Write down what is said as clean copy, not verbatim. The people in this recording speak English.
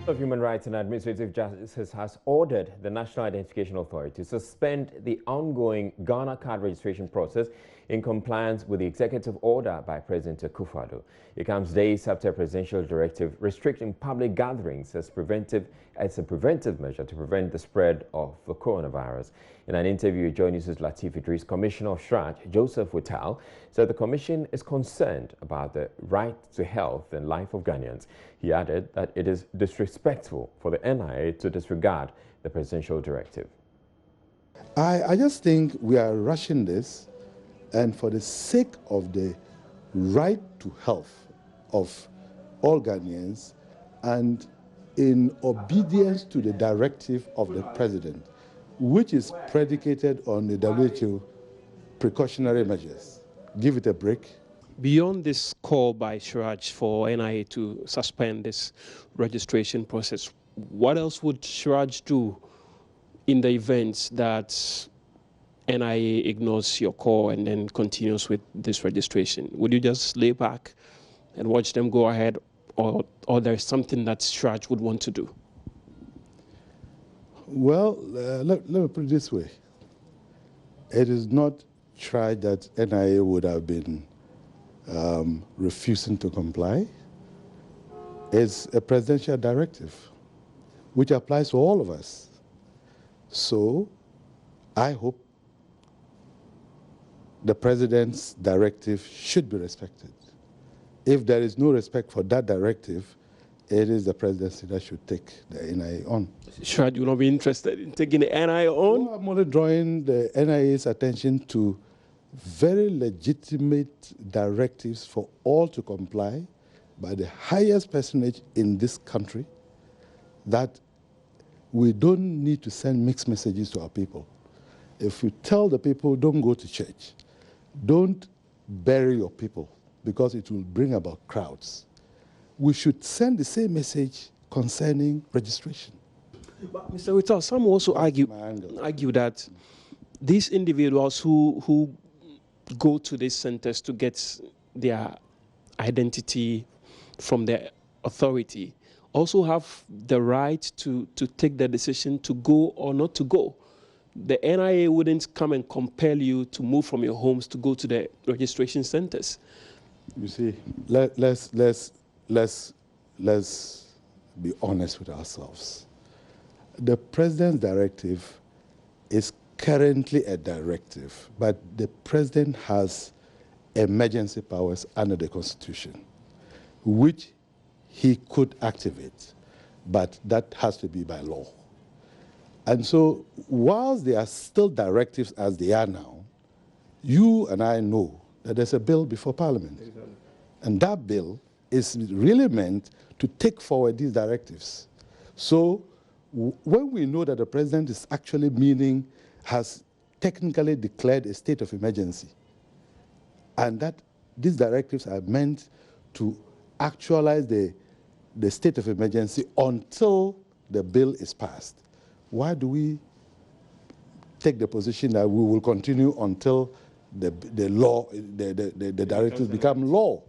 of Human Rights and Administrative Justice has ordered the National Identification Authority to suspend the ongoing Ghana card registration process in compliance with the executive order by President Akufo-Addo. It comes days after a presidential directive restricting public gatherings as a preventive measure to prevent the spread of the coronavirus. In an interview with Joy News' Latif Idris, Commissioner of CHRAJ, Joseph Whittal, said the Commission is concerned about the right to health and life of Ghanaians. He added that it is disrespectful for the NIA to disregard the presidential directive. I just think we are rushing this, and for the sake of the right to health of all Ghanaians and in obedience to the directive of the President, which is predicated on the WHO precautionary measures. Give it a break. Beyond this call by CHRAJ for NIA to suspend this registration process, what else would CHRAJ do in the event that NIA ignores your call and then continues with this registration? Would you just lay back and watch them go ahead, or there's something that CHRAJ would want to do? Well, let me put it this way. It is not CHRAJ that NIA would have been refusing to comply. It's a presidential directive which applies to all of us. So I hope the President's directive should be respected. If there is no respect for that directive, it is the Presidency that should take the NIA on. CHRAJ, you will not be interested in taking the NIA on? No, I'm only drawing the NIA's attention to very legitimate directives for all to comply by the highest personage in this country, that we don't need to send mixed messages to our people. If you tell the people, don't go to church, don't bury your people because it will bring about crowds, we should send the same message concerning registration. But Mr. Whittal, some also argue that these individuals who go to these centers to get their identity from the authority also have the right to take the decision to go or not to go. The NIA wouldn't come and compel you to move from your homes to go to the registration centers. You see, let's be honest with ourselves. The President's directive is currently a directive, but the President has emergency powers under the Constitution, which he could activate, but that has to be by law. And so, whilst they are still directives as they are now, you and I know that there's a bill before Parliament. Exactly. And that bill is really meant to take forward these directives. So, when we know that the President is actually has technically declared a state of emergency, and that these directives are meant to actualize the state of emergency until the bill is passed, why do we take the position that we will continue until the directives become law?